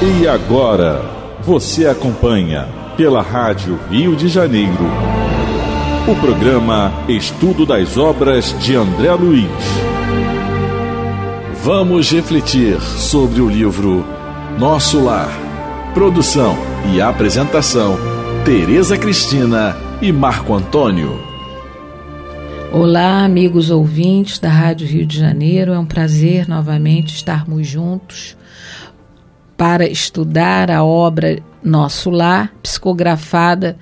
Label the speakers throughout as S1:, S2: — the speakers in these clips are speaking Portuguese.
S1: E agora, você acompanha pela Rádio Rio de Janeiro o programa Estudo das Obras de André Luiz. Vamos refletir sobre o livro Nosso Lar. Produção e apresentação, Tereza Cristina e Marco Antônio.
S2: Olá, amigos ouvintes da Rádio Rio de Janeiro. É um prazer novamente estarmos juntos para estudar a obra Nosso Lar, psicografada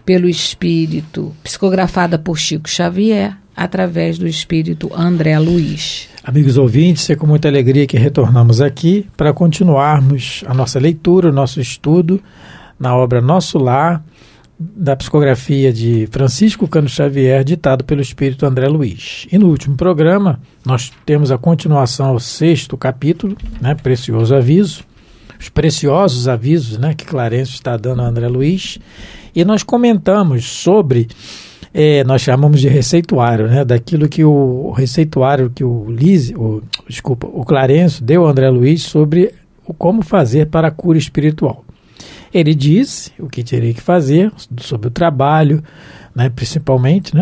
S2: pelo Espírito, psicografada por Chico Xavier, através do Espírito André Luiz.
S3: Amigos ouvintes, é com muita alegria que retornamos aqui para continuarmos a nossa leitura, o nosso estudo na obra Nosso Lar, da psicografia de Francisco Cândido Xavier, ditado pelo Espírito André Luiz. E no último programa, nós temos a continuação ao 6º capítulo, Precioso Aviso, os preciosos avisos que Clarencio está dando a André Luiz, e nós comentamos sobre, nós chamamos de receituário, daquilo que o receituário que o Clarencio deu a André Luiz sobre como fazer para a cura espiritual. Ele disse o que teria que fazer sobre o trabalho, principalmente,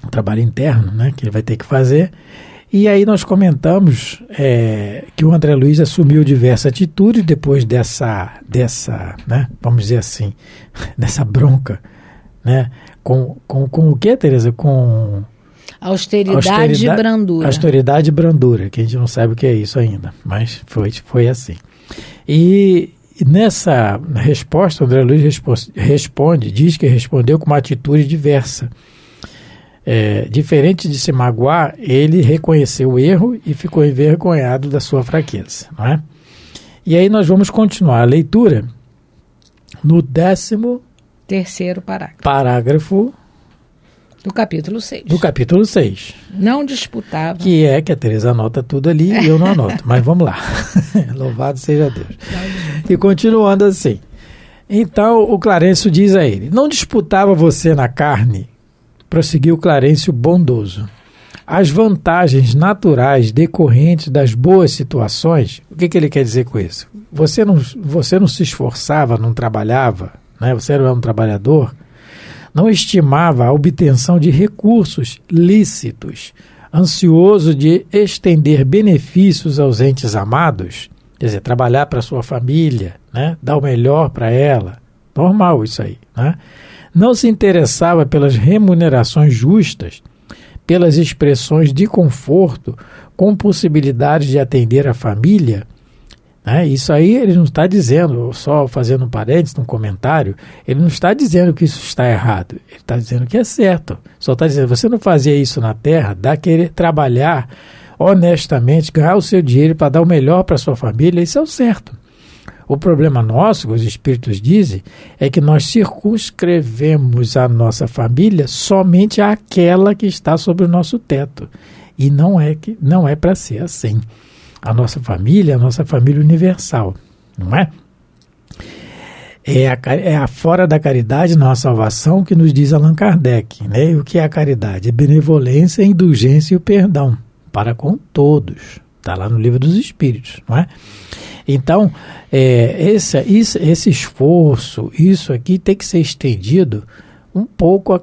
S3: o trabalho interno, que ele vai ter que fazer. E aí nós comentamos que o André Luiz assumiu diversas atitudes depois dessa vamos dizer assim, dessa bronca, com o que, Tereza? Com
S2: austeridade e brandura.
S3: Austeridade e brandura, que a gente não sabe o que é isso ainda, mas foi assim. E nessa resposta, o André Luiz diz que respondeu com uma atitude diversa. Diferente de se magoar, ele reconheceu o erro e ficou envergonhado da sua fraqueza. Não é? E aí nós vamos continuar a leitura no 13º parágrafo
S2: do capítulo 6.
S3: Do capítulo 6.
S2: Não disputava.
S3: Que a Tereza anota tudo ali e eu não anoto. Mas vamos lá. Louvado seja Deus. E continuando assim. Então o Clarencio diz a ele: não disputava você na carne, prosseguiu Clarencio bondoso, as vantagens naturais decorrentes das boas situações. O que ele quer dizer com isso? Você não se esforçava, não trabalhava, você era um trabalhador, não estimava a obtenção de recursos lícitos, ansioso de estender benefícios aos entes amados, quer dizer, trabalhar para a sua família, dar o melhor para ela, normal isso aí, Não se interessava pelas remunerações justas, pelas expressões de conforto, com possibilidade de atender a família. Isso aí ele não está dizendo, só fazendo um parênteses, um comentário, ele não está dizendo que isso está errado, ele está dizendo que é certo. Só está dizendo, você não fazia isso na terra, querer trabalhar honestamente, ganhar o seu dinheiro para dar o melhor para a sua família, isso é o certo. O problema nosso, que os espíritos dizem, é que nós circunscrevemos a nossa família somente àquela que está sobre o nosso teto. E não é para ser assim. A nossa família é a nossa família universal, não é? É a fora da caridade, não a salvação, que nos diz Allan Kardec. E o que é a caridade? É benevolência, indulgência e o perdão para com todos. Está lá no Livro dos Espíritos, não é? Então, esse esforço, isso aqui tem que ser estendido um pouco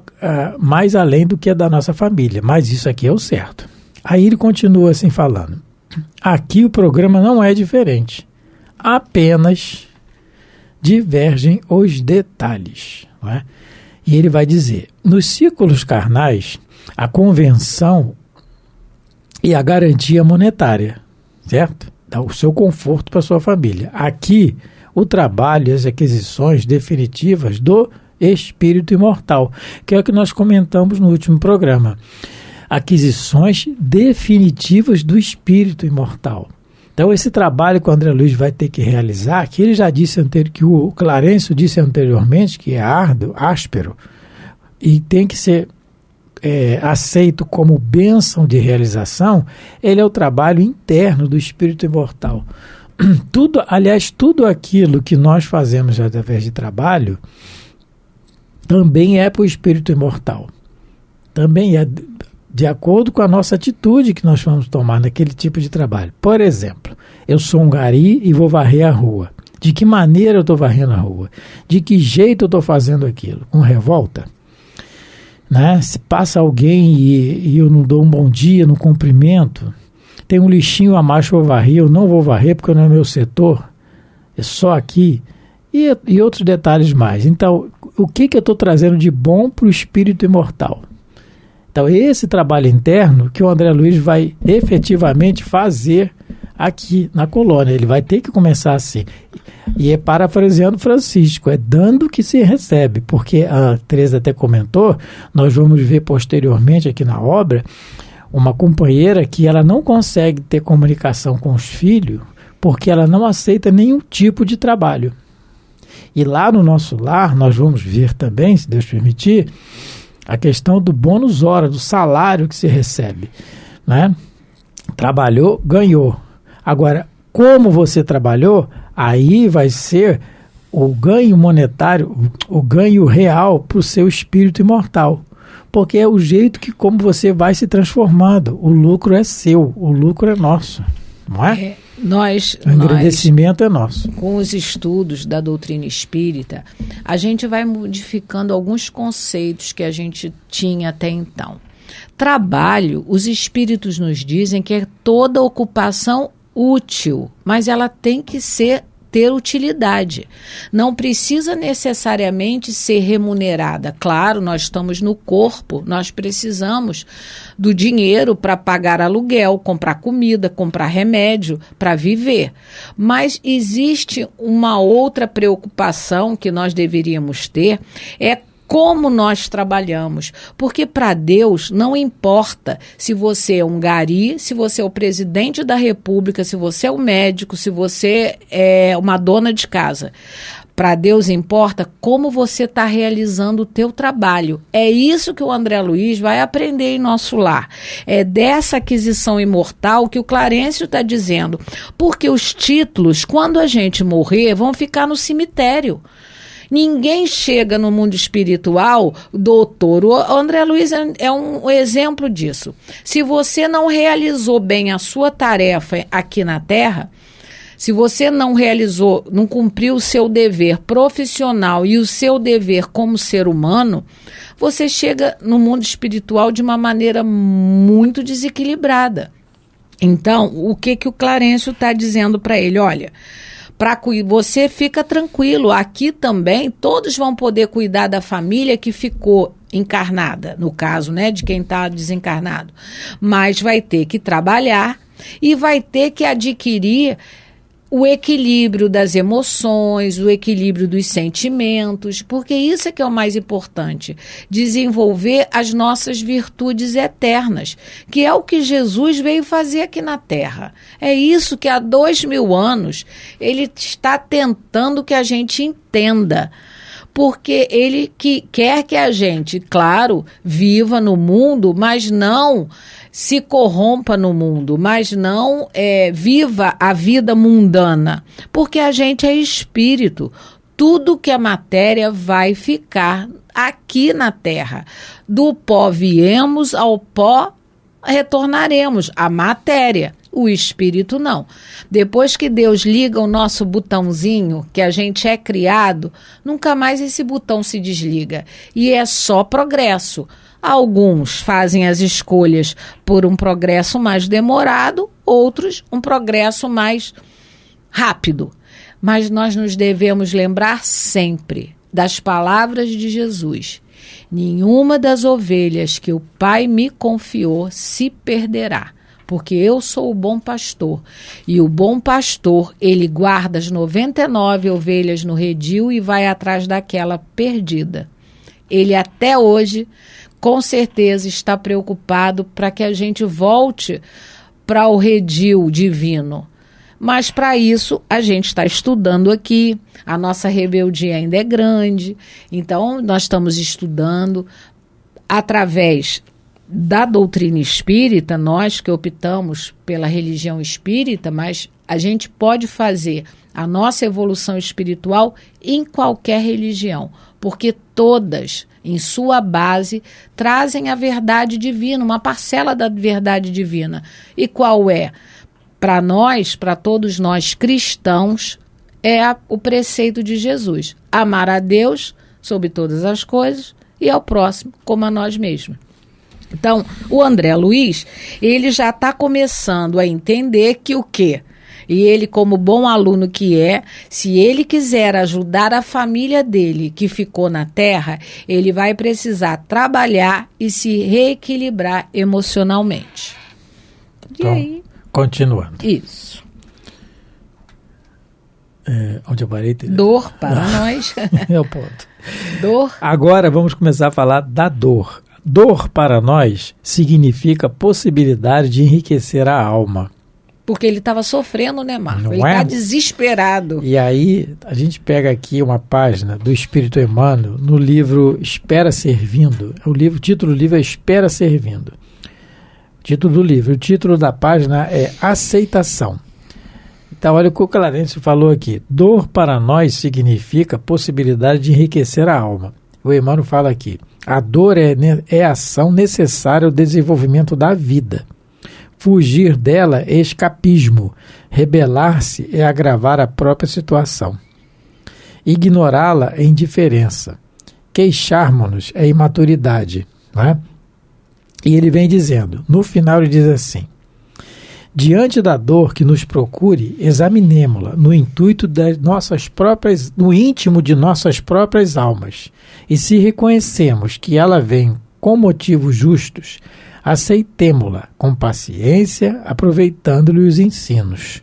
S3: mais além do que é da nossa família, mas isso aqui é o certo. Aí ele continua assim falando: aqui o programa não é diferente, apenas divergem os detalhes, não é? E ele vai dizer: nos círculos carnais, a convenção e a garantia monetária, certo? Dá o seu conforto para a sua família. Aqui, o trabalho e as aquisições definitivas do espírito imortal, que é o que nós comentamos no último programa. Aquisições definitivas do espírito imortal. Então, esse trabalho que o André Luiz vai ter que realizar, que ele já disse que o Clarencio disse anteriormente, que é árduo, áspero, e tem que ser aceito como bênção de realização, ele é o trabalho interno do espírito imortal. Tudo aquilo que nós fazemos através de trabalho também é para o espírito imortal. Também é de acordo com a nossa atitude que nós vamos tomar naquele tipo de trabalho. Por exemplo, Eu sou um gari e vou varrer a rua. De que maneira eu estou varrendo a rua? De que jeito eu estou fazendo aquilo? Com revolta? Né? Se passa alguém e eu não dou um bom dia, não cumprimento, tem um lixinho a mais para varrer, eu não vou varrer porque não é meu setor, é só aqui, e outros detalhes mais. Então, o que eu estou trazendo de bom para o espírito imortal? Então, esse trabalho interno que o André Luiz vai efetivamente fazer aqui na colônia, ele vai ter que começar assim. E é parafraseando Francisco, é dando que se recebe, porque a Teresa até comentou, nós vamos ver posteriormente aqui na obra, uma companheira que ela não consegue ter comunicação com os filhos, porque ela não aceita nenhum tipo de trabalho. E lá no nosso lar, nós vamos ver também, se Deus permitir, a questão do bônus hora, do salário que se recebe, né? Trabalhou, ganhou. Agora, como você trabalhou, aí vai ser o ganho monetário, o ganho real para o seu espírito imortal. Porque é o jeito que como você vai se transformando. O lucro é seu, o lucro é nosso, não é? O agradecimento é nosso.
S2: Com os estudos da doutrina espírita, a gente vai modificando alguns conceitos que a gente tinha até então. Trabalho, os espíritos nos dizem que é toda ocupação útil, mas ela tem que ter utilidade. Não precisa necessariamente ser remunerada. Claro, nós estamos no corpo, nós precisamos do dinheiro para pagar aluguel, comprar comida, comprar remédio, para viver. Mas existe uma outra preocupação que nós deveríamos ter, é como nós trabalhamos, porque para Deus não importa se você é um gari, se você é o presidente da república, se você é um médico, se você é uma dona de casa. Para Deus importa como você está realizando o teu trabalho. É isso que o André Luiz vai aprender em nosso lar. É dessa aquisição imortal que o Clarencio está dizendo, porque os títulos, quando a gente morrer, vão ficar no cemitério. Ninguém chega no mundo espiritual, doutor. O André Luiz é um exemplo disso. Se você não realizou bem a sua tarefa aqui na Terra, se você não realizou, não cumpriu o seu dever profissional e o seu dever como ser humano, você chega no mundo espiritual de uma maneira muito desequilibrada. Então, o que o Clarencio está dizendo para ele? Olha, você fica tranquilo, aqui também todos vão poder cuidar da família que ficou encarnada, no caso, né, de quem está desencarnado, mas vai ter que trabalhar e vai ter que adquirir o equilíbrio das emoções, o equilíbrio dos sentimentos, porque isso é que é o mais importante, desenvolver as nossas virtudes eternas, que é o que Jesus veio fazer aqui na Terra. É isso que há 2000 anos ele está tentando que a gente entenda, porque ele quer que a gente, claro, viva no mundo, mas não se corrompa no mundo, mas não viva a vida mundana, porque a gente é espírito. Tudo que é matéria vai ficar aqui na Terra. Do pó viemos, ao pó retornaremos, a matéria. O espírito não. Depois que Deus liga o nosso botãozinho, que a gente é criado, nunca mais esse botão se desliga. E é só progresso. Alguns fazem as escolhas por um progresso mais demorado, outros um progresso mais rápido. Mas nós nos devemos lembrar sempre das palavras de Jesus. Nenhuma das ovelhas que o Pai me confiou se perderá, porque eu sou o bom pastor. E o bom pastor, ele guarda as 99 ovelhas no redil e vai atrás daquela perdida. Ele até hoje, com certeza, está preocupado para que a gente volte para o redil divino. Mas para isso a gente está estudando aqui, a nossa rebeldia ainda é grande, então nós estamos estudando através da doutrina espírita, nós que optamos pela religião espírita, mas a gente pode fazer a nossa evolução espiritual em qualquer religião, porque todas, em sua base, trazem a verdade divina, uma parcela da verdade divina. E qual é? para nós, para todos nós cristãos, é o preceito de Jesus. Amar a Deus sobre todas as coisas e ao próximo como a nós mesmos. Então, o André Luiz, ele já está começando a entender que o quê? E ele, como bom aluno que é, se ele quiser ajudar a família dele que ficou na Terra, ele vai precisar trabalhar e se reequilibrar emocionalmente.
S3: Então,
S2: e aí?
S3: Continuando.
S2: Isso.
S3: Onde eu parei?
S2: Dor para nós.
S3: É o ponto.
S2: Dor.
S3: Agora vamos começar a falar da dor. Dor para nós significa possibilidade de enriquecer a alma.
S2: Porque ele estava sofrendo, né, Marco?
S3: Não
S2: ele está desesperado.
S3: E aí, a gente pega aqui uma página do Espírito Emmanuel no livro Espera Servindo. O título do livro é Espera Servindo. Título do livro. O título da página é Aceitação. Então, olha o que o Clarencio falou aqui. Dor para nós significa possibilidade de enriquecer a alma. O Emmanuel fala aqui. A dor é ação necessária ao desenvolvimento da vida. Fugir dela é escapismo. Rebelar-se é agravar a própria situação. Ignorá-la é indiferença. Queixarmos-nos é imaturidade. Não é? E ele vem dizendo, no final ele diz assim: diante da dor que nos procure, examinemo-la no intuito no íntimo de nossas próprias almas. E se reconhecemos que ela vem com motivos justos, aceitemo-la com paciência, aproveitando-lhe os ensinos.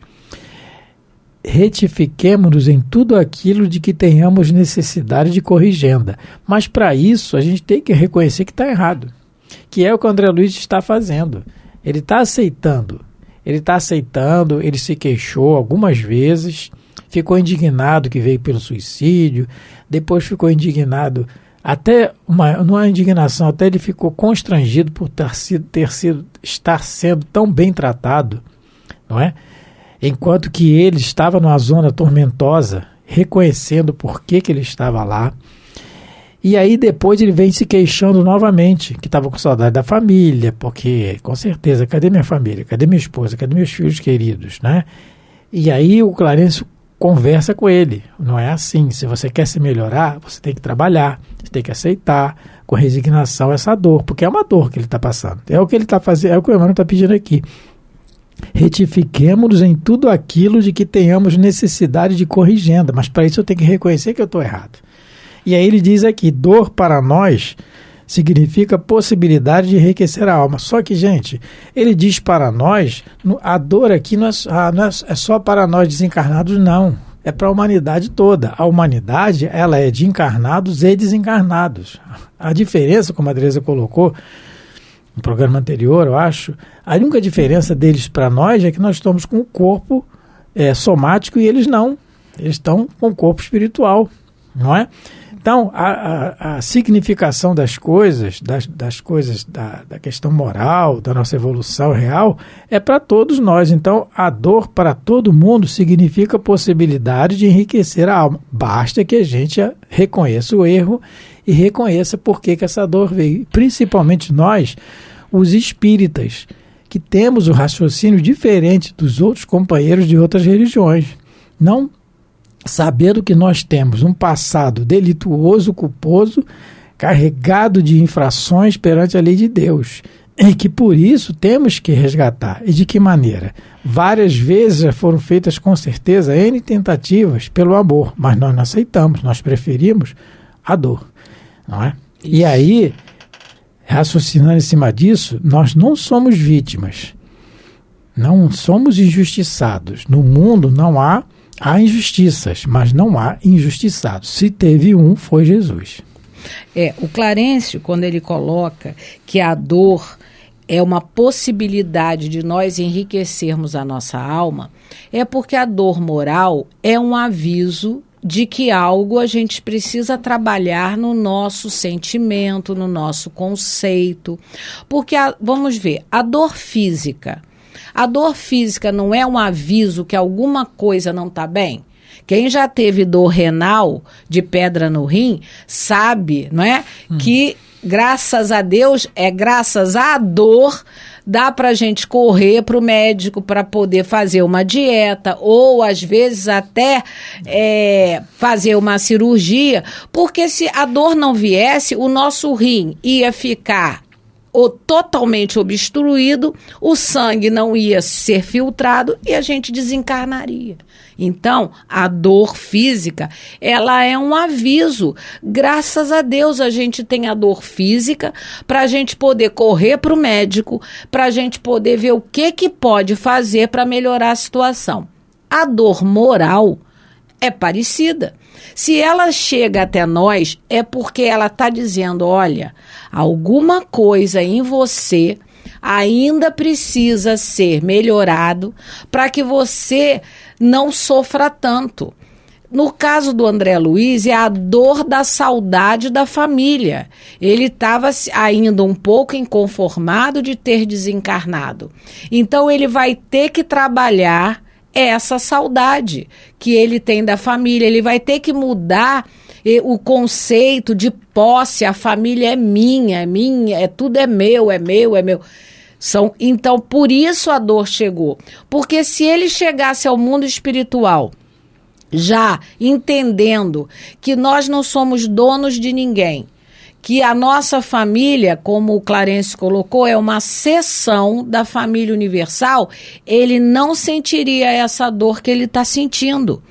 S3: Retifiquemo-nos em tudo aquilo de que tenhamos necessidade de corrigenda. Mas para isso a gente tem que reconhecer que está errado. Que é o que o André Luiz está fazendo. Ele está aceitando. Ele se queixou algumas vezes, ficou indignado que veio pelo suicídio, depois ficou indignado, numa indignação, até ele ficou constrangido por estar sendo tão bem tratado, não é? Enquanto que ele estava numa zona tormentosa, reconhecendo por que ele estava lá. E aí depois ele vem se queixando novamente, que estava com saudade da família, porque, com certeza, cadê minha família? Cadê minha esposa? Cadê meus filhos queridos? Né? E aí o Clarencio conversa com ele. Não é assim. Se você quer se melhorar, você tem que trabalhar, você tem que aceitar com resignação essa dor, porque é uma dor que ele está passando. É o que ele está fazendo, é o que o Emmanuel está pedindo aqui. Retifiquemo-nos em tudo aquilo de que tenhamos necessidade de corrigenda, mas para isso eu tenho que reconhecer que eu estou errado. E aí ele diz aqui, dor para nós significa possibilidade de enriquecer a alma. Só que, gente, ele diz para nós, a dor aqui não é só para nós desencarnados, não. É para a humanidade toda. A humanidade, ela é de encarnados e desencarnados. A diferença, como a Teresa colocou no programa anterior, eu acho, a única diferença deles para nós é que nós estamos com o corpo somático e eles não. Eles estão com o corpo espiritual, não é? Então, a significação das coisas, da questão moral, da nossa evolução real, é para todos nós. Então, a dor para todo mundo significa possibilidade de enriquecer a alma. Basta que a gente reconheça o erro e reconheça por que essa dor veio. Principalmente nós, os espíritas, que temos o raciocínio diferente dos outros companheiros de outras religiões. Não sabendo que nós temos um passado delituoso, culposo, carregado de infrações perante a lei de Deus, e que por isso temos que resgatar. E de que maneira? Várias vezes já foram feitas com certeza N tentativas pelo amor, mas nós não aceitamos, nós preferimos a dor, não é? Isso. E aí, raciocinando em cima disso, nós não somos vítimas, não somos injustiçados. No mundo não há injustiças, mas não há injustiçados. Se teve um, foi Jesus.
S2: O Clarencio, quando ele coloca que a dor é uma possibilidade de nós enriquecermos a nossa alma, é porque a dor moral é um aviso de que algo a gente precisa trabalhar no nosso sentimento, no nosso conceito. Porque, vamos ver, a dor física não é um aviso que alguma coisa não está bem? Quem já teve dor renal, de pedra no rim, sabe, não é? Que graças a Deus, graças à dor, dá para a gente correr para o médico para poder fazer uma dieta ou, às vezes, até fazer uma cirurgia, porque se a dor não viesse, o nosso rim ia ficar totalmente obstruído, o sangue não ia ser filtrado e a gente desencarnaria. Então, a dor física, ela é um aviso. Graças a Deus a gente tem a dor física para a gente poder correr para o médico, para a gente poder ver o que pode fazer para melhorar a situação. A dor moral é parecida. Se ela chega até nós, é porque ela está dizendo, olha, alguma coisa em você ainda precisa ser melhorado para que você não sofra tanto. No caso do André Luiz, é a dor da saudade da família. Ele estava ainda um pouco inconformado de ter desencarnado. Então, ele vai ter que trabalhar essa saudade que ele tem da família. Ele vai ter que mudar o conceito de posse. A família é minha, tudo é meu. Então, por isso a dor chegou. Porque se ele chegasse ao mundo espiritual já entendendo que nós não somos donos de ninguém, que a nossa família, como o Clarence colocou, é uma seção da família universal, ele não sentiria essa dor que ele está sentindo.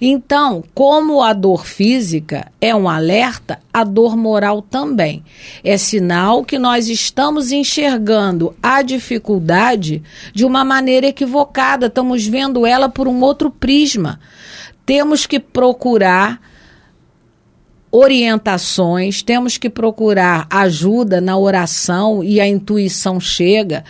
S2: Então, como a dor física é um alerta, a dor moral também. É sinal que nós estamos enxergando a dificuldade de uma maneira equivocada, estamos vendo ela por um outro prisma. Temos que procurar orientações, temos que procurar ajuda na oração e a intuição chega.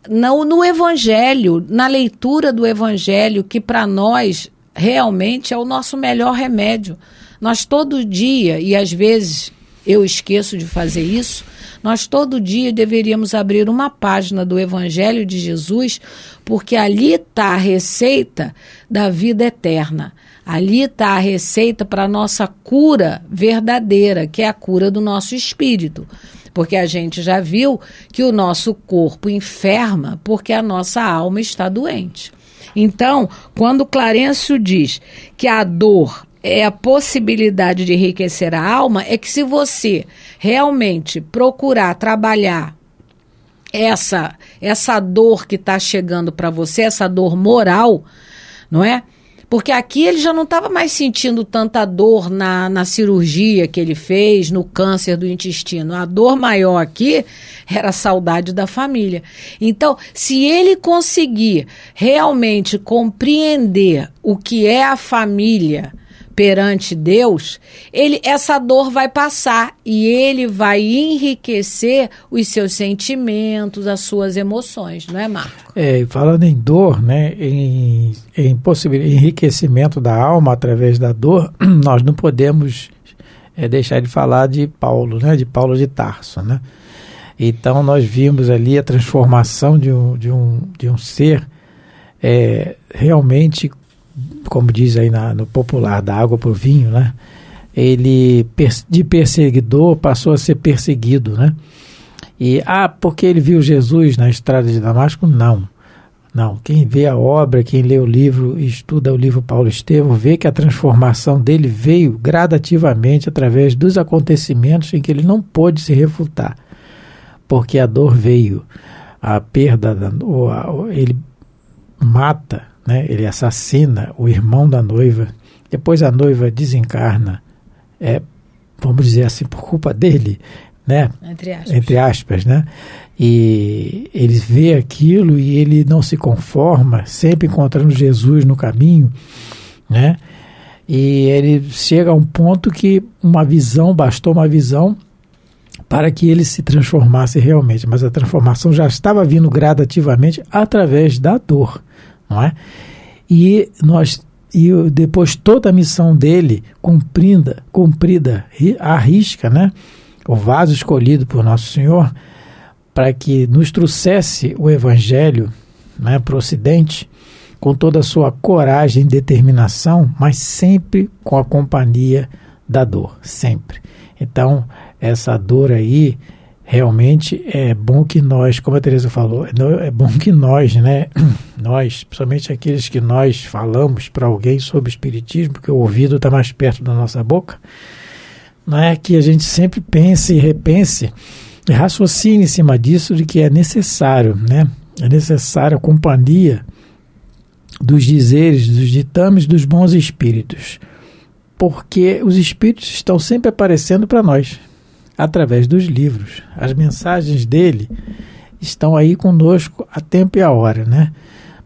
S2: No Evangelho, na leitura do Evangelho, que para nós realmente é o nosso melhor remédio. Nós todo dia, e às vezes eu esqueço de fazer isso, nós todo dia deveríamos abrir uma página do Evangelho de Jesus, porque ali está a receita da vida eterna. Ali está a receita para a nossa cura verdadeira, que é a cura do nosso espírito. Porque a gente já viu que o nosso corpo enferma porque a nossa alma está doente. Então, quando Clarencio diz que a dor é a possibilidade de enriquecer a alma, é que se você realmente procurar trabalhar essa dor que está chegando para você, essa dor moral, não é? Porque aqui ele já não estava mais sentindo tanta dor na cirurgia que ele fez, no câncer do intestino. A dor maior aqui era a saudade da família. Então, se ele conseguir realmente compreender o que é a família perante Deus, essa dor vai passar e ele vai enriquecer os seus sentimentos, as suas emoções, não é, Marco?
S3: Falando em dor, né, em enriquecimento da alma através da dor, nós não podemos deixar de falar de Paulo, né, de Paulo de Tarso, né? Então nós vimos ali a transformação de um ser realmente, como diz aí no popular, da água para o vinho, né? Ele de perseguidor passou a ser perseguido, né? E, porque ele viu Jesus na estrada de Damasco? Não. Quem vê a obra, quem lê o livro, estuda o livro Paulo Estevão, vê que a transformação dele veio gradativamente através dos acontecimentos em que ele não pôde se refutar. Porque a dor veio, a perda, ele mata, né? Ele assassina o irmão da noiva, depois a noiva desencarna, vamos dizer assim, por culpa dele, né? Entre aspas, né? E ele vê aquilo e ele não se conforma, sempre encontrando Jesus no caminho, né? E ele chega a um ponto que bastou uma visão para que ele se transformasse realmente, mas a transformação já estava vindo gradativamente através da dor, não é? E depois toda a missão dele cumprida à risca, né? O vaso escolhido por Nosso Senhor para que nos trouxesse o Evangelho, né, para o Ocidente, com toda a sua coragem e determinação, mas sempre com a companhia da dor, sempre. Então, essa dor aí, realmente é bom que nós, como a Teresa falou, é bom que nós, né, nós, principalmente aqueles que nós falamos para alguém sobre o espiritismo, porque o ouvido está mais perto da nossa boca, não é, que a gente sempre pense e repense e raciocine em cima disso, de que é necessário, né, é necessária a companhia dos dizeres, dos ditames dos bons espíritos, porque os espíritos estão sempre aparecendo para nós, através dos livros. As mensagens dele estão aí conosco a tempo e a hora, né?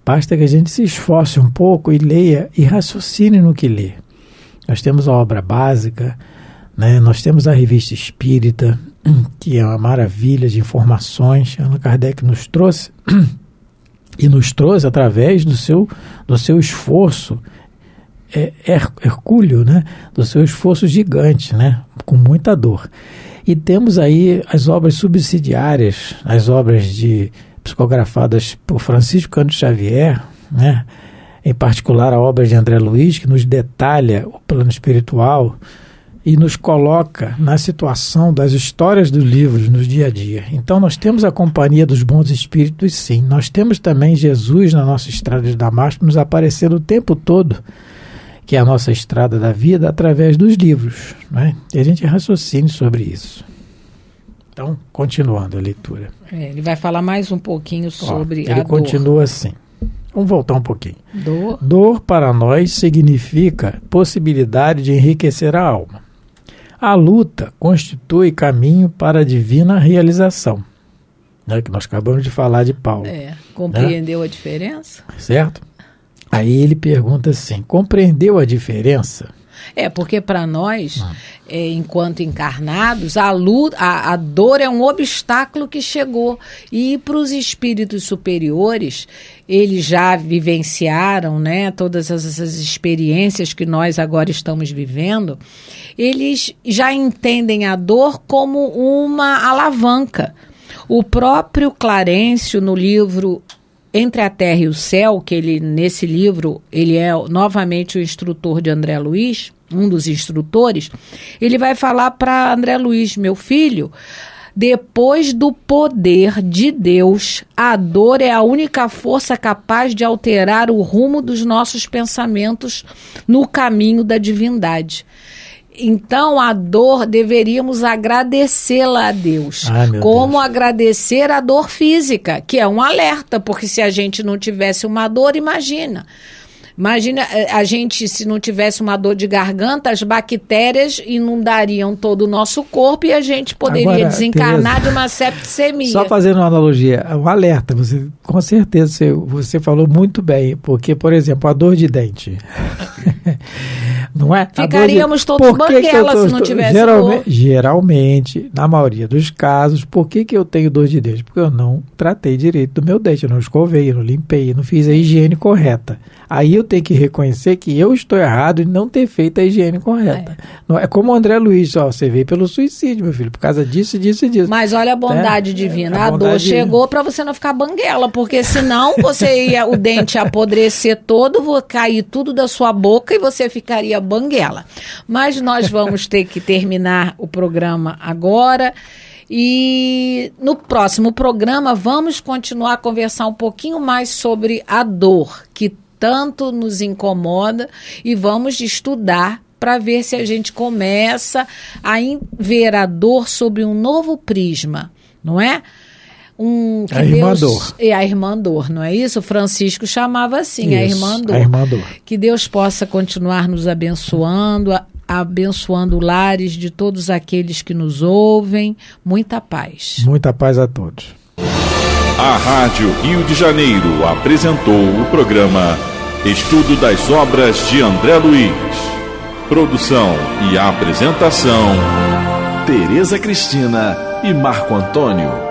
S3: Basta que a gente se esforce um pouco e leia e raciocine no que lê. Nós temos a obra básica, né? Nós temos a Revista Espírita, que é uma maravilha de informações. Allan Kardec nos trouxe e nos trouxe através do seu esforço hercúleo, né? Do seu esforço gigante, né? Com muita dor. E temos aí as obras subsidiárias, as obras psicografadas por Francisco Cândido Xavier, né? Em particular a obra de André Luiz, que nos detalha o plano espiritual e nos coloca na situação das histórias dos livros no dia a dia. Então nós temos a companhia dos bons espíritos, sim. Nós temos também Jesus na nossa estrada de Damasco nos aparecendo o tempo todo, que é a nossa estrada da vida, através dos livros, né? E a gente raciocine sobre isso. Então, continuando a leitura.
S2: Ele vai falar mais um pouquinho sobre a dor.
S3: Ele continua assim. Vamos voltar um pouquinho.
S2: Dor.
S3: Dor para nós significa possibilidade de enriquecer a alma. A luta constitui caminho para a divina realização, né? Que nós acabamos de falar de Paulo.
S2: Compreendeu, né? A diferença?
S3: Certo? Aí ele pergunta assim, compreendeu a diferença?
S2: Porque para nós, enquanto encarnados, a dor é um obstáculo que chegou. E para os espíritos superiores, eles já vivenciaram, né, todas essas experiências que nós agora estamos vivendo, eles já entendem a dor como uma alavanca. O próprio Clarencio, no livro Entre a Terra e o Céu, que ele, nesse livro, ele é novamente o instrutor de André Luiz, um dos instrutores, ele vai falar para André Luiz, meu filho, depois do poder de Deus, a dor é a única força capaz de alterar o rumo dos nossos pensamentos no caminho da divindade. Então, a dor, deveríamos agradecê-la a Deus. Como Deus. Agradecer a dor física, que é um alerta, porque se a gente não tivesse uma dor, imagina a gente, se não tivesse uma dor de garganta, as bactérias inundariam todo o nosso corpo e a gente poderia desencarnar, Teresa, de uma septicemia.
S3: Só fazendo uma analogia, um alerta, com certeza você falou muito bem, porque, por exemplo, a dor de dente... Não é?
S2: Ficaríamos todos banguela se não tivesse dor.
S3: Geralmente, na maioria dos casos, por que eu tenho dor de dente? Porque eu não tratei direito do meu dente, eu não escovei, eu não limpei, eu não fiz a higiene correta. Aí eu tenho que reconhecer que eu estou errado em não ter feito a higiene correta. Não é como o André Luiz, você veio pelo suicídio, meu filho, por causa disso, disso e disso.
S2: Mas olha a bondade divina, a dor chegou para você não ficar banguela, porque senão o dente ia apodrecer todo, cair tudo da sua boca e você ficaria banguela. Mas nós vamos ter que terminar o programa agora e no próximo programa vamos continuar a conversar um pouquinho mais sobre a dor que tanto nos incomoda e vamos estudar para ver se a gente começa a ver a dor sob um novo prisma, não é?
S3: A irmã dor.
S2: É a irmã dor, não é isso? Francisco chamava assim, a irmã dor.
S3: A irmã dor.
S2: Que Deus possa continuar nos abençoando, abençoando lares de todos aqueles que nos ouvem. Muita paz.
S3: Muita paz a todos.
S1: A Rádio Rio de Janeiro apresentou o programa Estudo das Obras de André Luiz. Produção e apresentação, Tereza Cristina e Marco Antônio.